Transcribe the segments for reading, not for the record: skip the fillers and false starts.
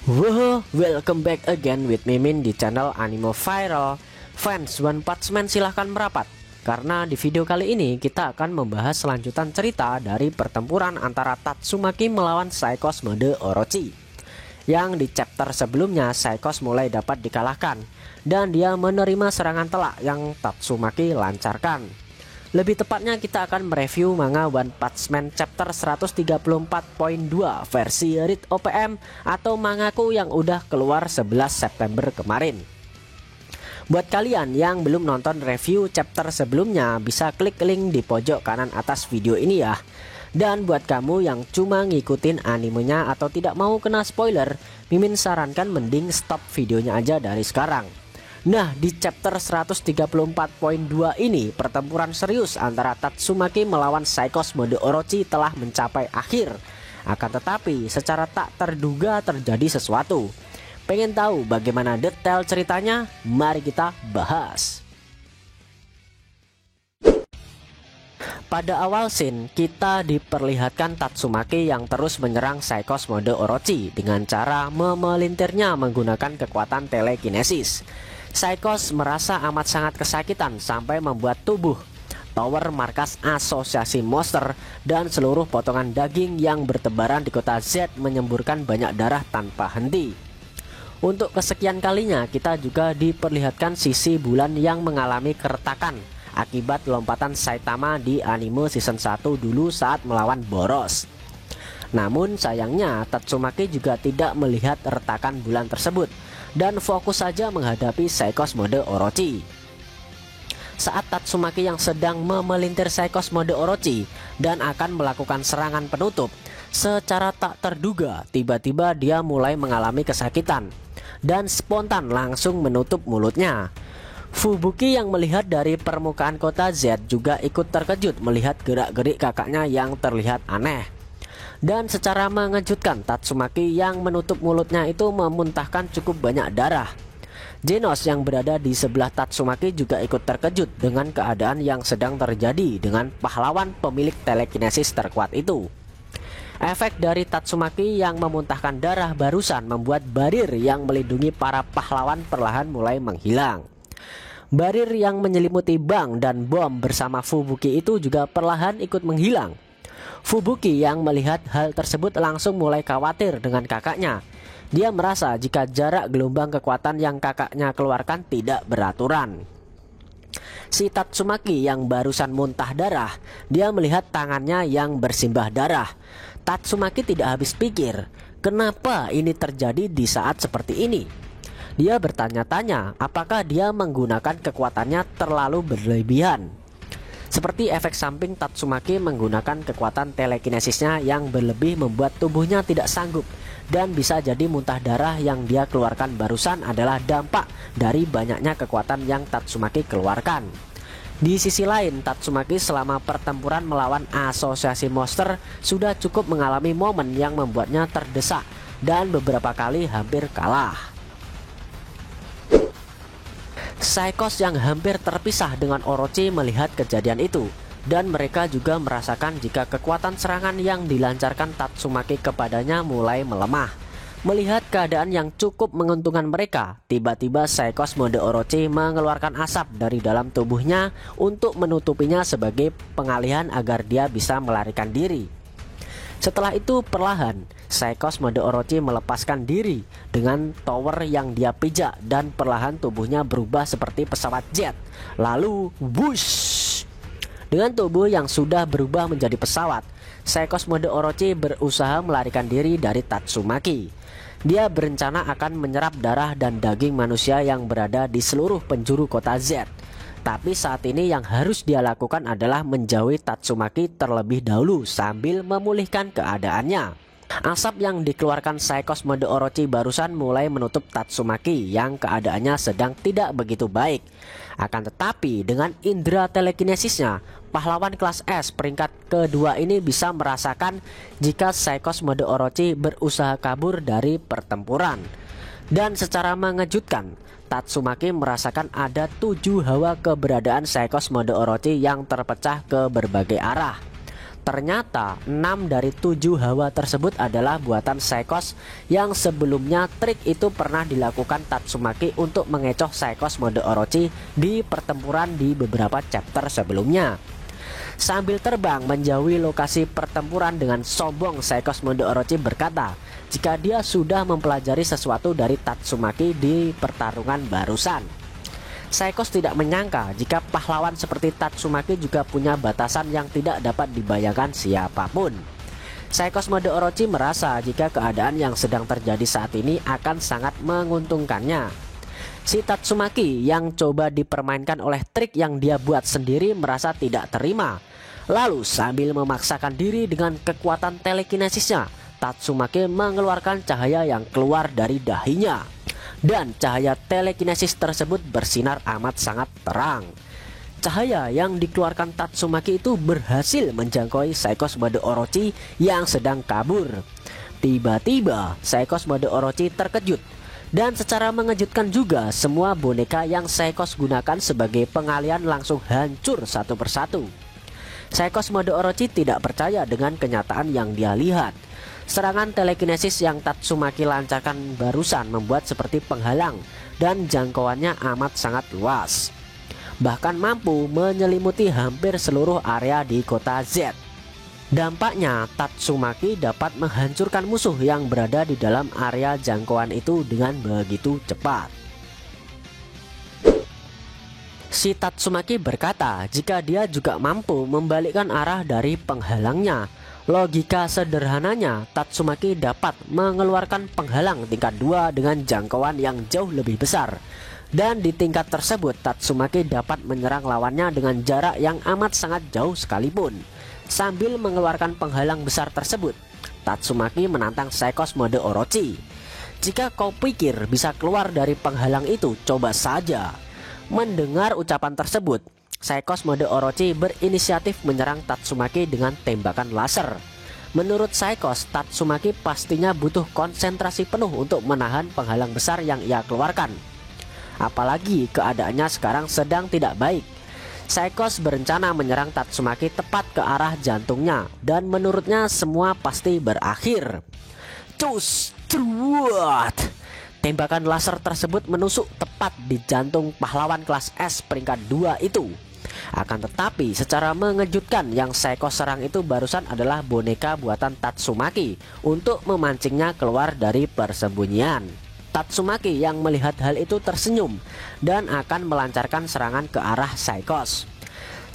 Wow, welcome back again with Mimin di channel Anime Viral. Fans One Punch Man silahkan merapat, karena di video kali ini kita akan membahas lanjutan cerita dari pertempuran antara Tatsumaki melawan Psichos mode Orochi. Yang di chapter sebelumnya Psichos mulai dapat dikalahkan dan dia menerima serangan telak yang Tatsumaki lancarkan. Lebih tepatnya kita akan mereview manga One Punch Man chapter 134.2 versi Read OPM atau mangaku yang udah keluar 11 September kemarin. Buat kalian yang belum nonton review chapter sebelumnya, bisa klik link di pojok kanan atas video ini ya. Dan buat kamu yang cuma ngikutin animenya atau tidak mau kena spoiler, Mimin sarankan mending stop videonya aja dari sekarang. Nah, di chapter 134.2 ini pertempuran serius antara Tatsumaki melawan Psichos mode Orochi telah mencapai akhir. Akan tetapi secara tak terduga terjadi sesuatu. Pengen tahu bagaimana detail ceritanya? Mari kita bahas. Pada awal scene, kita diperlihatkan Tatsumaki yang terus menyerang Psichos mode Orochi dengan cara memelintirnya menggunakan kekuatan telekinesis. Psichos merasa amat sangat kesakitan sampai membuat tubuh, tower markas asosiasi monster, dan seluruh potongan daging yang bertebaran di kota Z menyemburkan banyak darah tanpa henti. Untuk kesekian kalinya kita juga diperlihatkan sisi bulan yang mengalami keretakan akibat lompatan Saitama di anime season 1 dulu saat melawan Boros. Namun sayangnya Tatsumaki juga tidak melihat retakan bulan tersebut dan fokus saja menghadapi Psichos mode Orochi. Saat Tatsumaki yang sedang memelintir Psichos mode Orochi dan akan melakukan serangan penutup, secara tak terduga tiba-tiba dia mulai mengalami kesakitan dan spontan langsung menutup mulutnya. Fubuki yang melihat dari permukaan kota Z juga ikut terkejut melihat gerak-gerik kakaknya yang terlihat aneh. Dan secara mengejutkan Tatsumaki yang menutup mulutnya itu memuntahkan cukup banyak darah. Genos yang berada di sebelah Tatsumaki juga ikut terkejut dengan keadaan yang sedang terjadi dengan pahlawan pemilik telekinesis terkuat itu. Efek dari Tatsumaki yang memuntahkan darah barusan membuat barir yang melindungi para pahlawan perlahan mulai menghilang. Barir yang menyelimuti bank dan bom bersama Fubuki itu juga perlahan ikut menghilang. Fubuki yang melihat hal tersebut langsung mulai khawatir dengan kakaknya. Dia merasa jika jarak gelombang kekuatan yang kakaknya keluarkan tidak beraturan. Si Tatsumaki yang barusan muntah darah, dia melihat tangannya yang bersimbah darah. Tatsumaki tidak habis pikir, kenapa ini terjadi di saat seperti ini? Dia bertanya-tanya apakah dia menggunakan kekuatannya terlalu berlebihan. Seperti efek samping Tatsumaki menggunakan kekuatan telekinesisnya yang berlebih membuat tubuhnya tidak sanggup, dan bisa jadi muntah darah yang dia keluarkan barusan adalah dampak dari banyaknya kekuatan yang Tatsumaki keluarkan. Di sisi lain, Tatsumaki selama pertempuran melawan asosiasi monster sudah cukup mengalami momen yang membuatnya terdesak dan beberapa kali hampir kalah. Psichos yang hampir terpisah dengan Orochi melihat kejadian itu, dan mereka juga merasakan jika kekuatan serangan yang dilancarkan Tatsumaki kepadanya mulai melemah. Melihat keadaan yang cukup menguntungkan mereka, tiba-tiba Psichos mode Orochi mengeluarkan asap dari dalam tubuhnya untuk menutupinya sebagai pengalihan agar dia bisa melarikan diri. Setelah itu perlahan Psichos mode Orochi melepaskan diri dengan tower yang dia pijak dan perlahan tubuhnya berubah seperti pesawat jet. Lalu whoosh! Dengan tubuh yang sudah berubah menjadi pesawat, Psichos mode Orochi berusaha melarikan diri dari Tatsumaki. Dia berencana akan menyerap darah dan daging manusia yang berada di seluruh penjuru kota Z. Tapi saat ini yang harus dia lakukan adalah menjauhi Tatsumaki terlebih dahulu sambil memulihkan keadaannya. Asap yang dikeluarkan Psichos mode Orochi barusan mulai menutup Tatsumaki yang keadaannya sedang tidak begitu baik. Akan tetapi dengan indera telekinesisnya, pahlawan kelas S peringkat kedua ini bisa merasakan jika Psichos mode Orochi berusaha kabur dari pertempuran. Dan secara mengejutkan, Tatsumaki merasakan ada 7 hawa keberadaan Psichos mode Orochi yang terpecah ke berbagai arah. Ternyata 6 dari 7 hawa tersebut adalah buatan Saikos yang sebelumnya trik itu pernah dilakukan Tatsumaki untuk mengecoh Saikos mode Orochi di pertempuran di beberapa chapter sebelumnya. Sambil terbang menjauhi lokasi pertempuran dengan sombong, Saikos mode Orochi berkata jika dia sudah mempelajari sesuatu dari Tatsumaki di pertarungan barusan. Saikos tidak menyangka jika pahlawan seperti Tatsumaki juga punya batasan yang tidak dapat dibayangkan siapapun. Saikos mode Orochi merasa jika keadaan yang sedang terjadi saat ini akan sangat menguntungkannya. Si Tatsumaki yang coba dipermainkan oleh trik yang dia buat sendiri merasa tidak terima. Lalu sambil memaksakan diri dengan kekuatan telekinesisnya, Tatsumaki mengeluarkan cahaya yang keluar dari dahinya. Dan cahaya telekinesis tersebut bersinar amat sangat terang. Cahaya yang dikeluarkan Tatsumaki itu berhasil menjangkau Saikos mode Orochi yang sedang kabur. Tiba-tiba Saikos mode Orochi terkejut. Dan secara mengejutkan juga semua boneka yang Saikos gunakan sebagai pengalian langsung hancur satu persatu. Saikos mode Orochi tidak percaya dengan kenyataan yang dia lihat. Serangan telekinesis yang Tatsumaki lancarkan barusan membuat seperti penghalang dan jangkauannya amat sangat luas. Bahkan mampu menyelimuti hampir seluruh area di kota Z. Dampaknya Tatsumaki dapat menghancurkan musuh yang berada di dalam area jangkauan itu dengan begitu cepat. Si Tatsumaki berkata jika dia juga mampu membalikkan arah dari penghalangnya. Logika sederhananya, Tatsumaki dapat mengeluarkan penghalang tingkat 2 dengan jangkauan yang jauh lebih besar. Dan di tingkat tersebut, Tatsumaki dapat menyerang lawannya dengan jarak yang amat sangat jauh sekalipun. Sambil mengeluarkan penghalang besar tersebut, Tatsumaki menantang Saikos mode Orochi. Jika kau pikir bisa keluar dari penghalang itu, coba saja. Mendengar ucapan tersebut, Saikos mode Orochi berinisiatif menyerang Tatsumaki dengan tembakan laser. Menurut Saikos, Tatsumaki pastinya butuh konsentrasi penuh untuk menahan penghalang besar yang ia keluarkan. Apalagi keadaannya sekarang sedang tidak baik. Saikos berencana menyerang Tatsumaki tepat ke arah jantungnya dan menurutnya semua pasti berakhir. Cus, truat. Tembakan laser tersebut menusuk tepat di jantung pahlawan kelas S peringkat 2 itu. Akan tetapi secara mengejutkan yang Saikos serang itu barusan adalah boneka buatan Tatsumaki untuk memancingnya keluar dari persembunyian. Tatsumaki yang melihat hal itu tersenyum dan akan melancarkan serangan ke arah Saikos.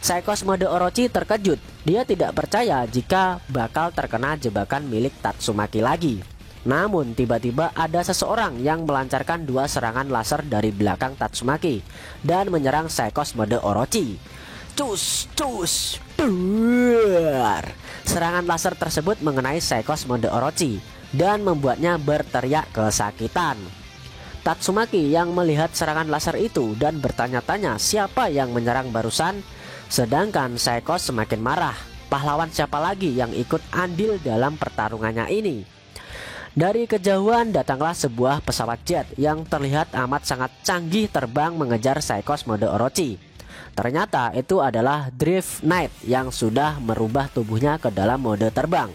Saikos mode Orochi terkejut. Dia tidak percaya jika bakal terkena jebakan milik Tatsumaki lagi. Namun tiba-tiba ada seseorang yang melancarkan 2 serangan laser dari belakang Tatsumaki dan menyerang Saikos mode Orochi. Cus, cus, duar. Serangan laser tersebut mengenai Saikos mode Orochi dan membuatnya berteriak kesakitan. Tatsumaki yang melihat serangan laser itu dan bertanya-tanya siapa yang menyerang barusan, sedangkan Saikos semakin marah. Pahlawan siapa lagi yang ikut andil dalam pertarungannya ini? Dari kejauhan datanglah sebuah pesawat jet yang terlihat amat sangat canggih terbang mengejar Saikos mode Orochi. Ternyata itu adalah Drift Knight yang sudah merubah tubuhnya ke dalam mode terbang.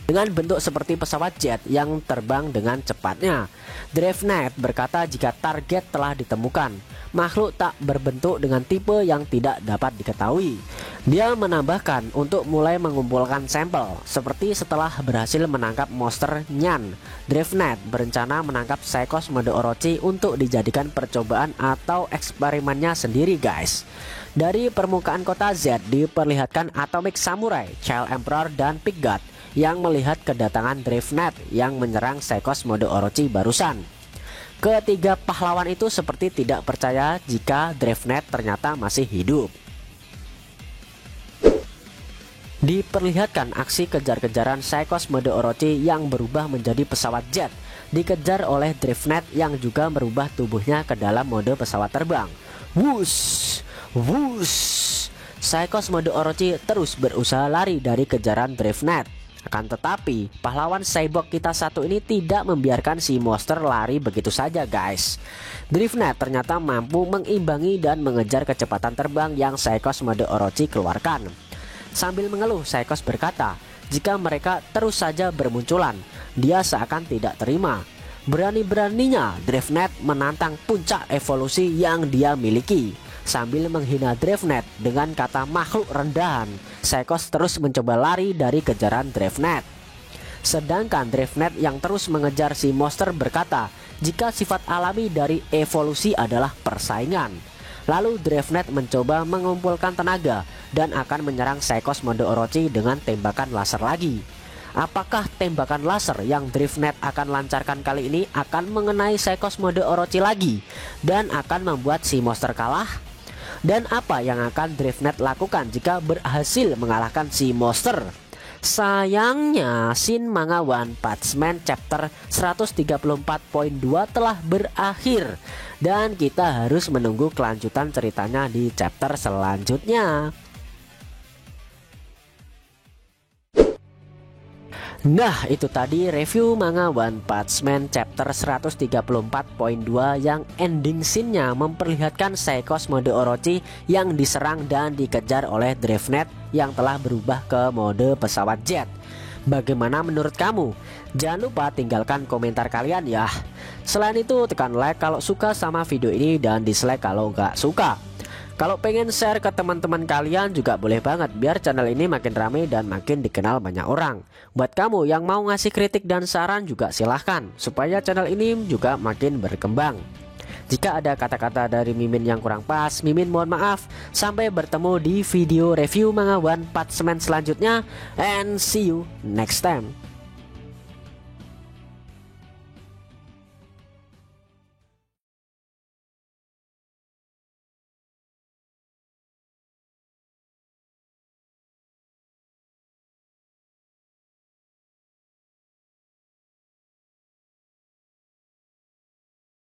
Dengan bentuk seperti pesawat jet yang terbang dengan cepatnya, Drift Knight berkata jika target telah ditemukan, makhluk tak berbentuk dengan tipe yang tidak dapat diketahui. Dia menambahkan untuk mulai mengumpulkan sampel. Seperti setelah berhasil menangkap monster Nyan, Drift Knight berencana menangkap Saikos mode Orochi untuk dijadikan percobaan atau eksperimennya sendiri, guys. Dari permukaan kota Z diperlihatkan Atomic Samurai, Child Emperor, dan Pig God yang melihat kedatangan Drift Knight yang menyerang Saikos mode Orochi barusan. Ketiga pahlawan itu seperti tidak percaya jika Drift Knight ternyata masih hidup. Diperlihatkan aksi kejar-kejaran Saikos mode Orochi yang berubah menjadi pesawat jet dikejar oleh Drift Knight yang juga merubah tubuhnya ke dalam mode pesawat terbang. Wush, wush. Saikos mode Orochi terus berusaha lari dari kejaran Drift Knight. Akan tetapi pahlawan cyborg kita satu ini tidak membiarkan si monster lari begitu saja, guys. Drift Knight ternyata mampu mengimbangi dan mengejar kecepatan terbang yang Saikos mode Orochi keluarkan. Sambil mengeluh, Psychos berkata, jika mereka terus saja bermunculan, dia seakan tidak terima. Berani-beraninya DriftNet menantang puncak evolusi yang dia miliki. Sambil menghina DriftNet dengan kata makhluk rendahan, Psychos terus mencoba lari dari kejaran DriftNet. Sedangkan DriftNet yang terus mengejar si monster berkata, jika sifat alami dari evolusi adalah persaingan. Lalu DriftNet mencoba mengumpulkan tenaga dan akan menyerang Psychos mode Orochi dengan tembakan laser lagi. Apakah tembakan laser yang DriftNet akan lancarkan kali ini akan mengenai Psychos mode Orochi lagi dan akan membuat si monster kalah? Dan apa yang akan DriftNet lakukan jika berhasil mengalahkan si monster? Sayangnya Shin Manga One Punch Man chapter 134.2 telah berakhir dan kita harus menunggu kelanjutan ceritanya di chapter selanjutnya. Nah, itu tadi review manga One Punch Man chapter 134.2 yang ending scene-nya memperlihatkan Psychos mode Orochi yang diserang dan dikejar oleh DriftNet yang telah berubah ke mode pesawat jet. Bagaimana menurut kamu? Jangan lupa tinggalkan komentar kalian ya. Selain itu tekan like kalau suka sama video ini dan dislike kalau nggak suka. Kalau pengen share ke teman-teman kalian juga boleh banget, biar channel ini makin ramai dan makin dikenal banyak orang. Buat kamu yang mau ngasih kritik dan saran juga silahkan, supaya channel ini juga makin berkembang. Jika ada kata-kata dari Mimin yang kurang pas, Mimin mohon maaf. Sampai bertemu di video review manga One Punch Man selanjutnya, and see you next time.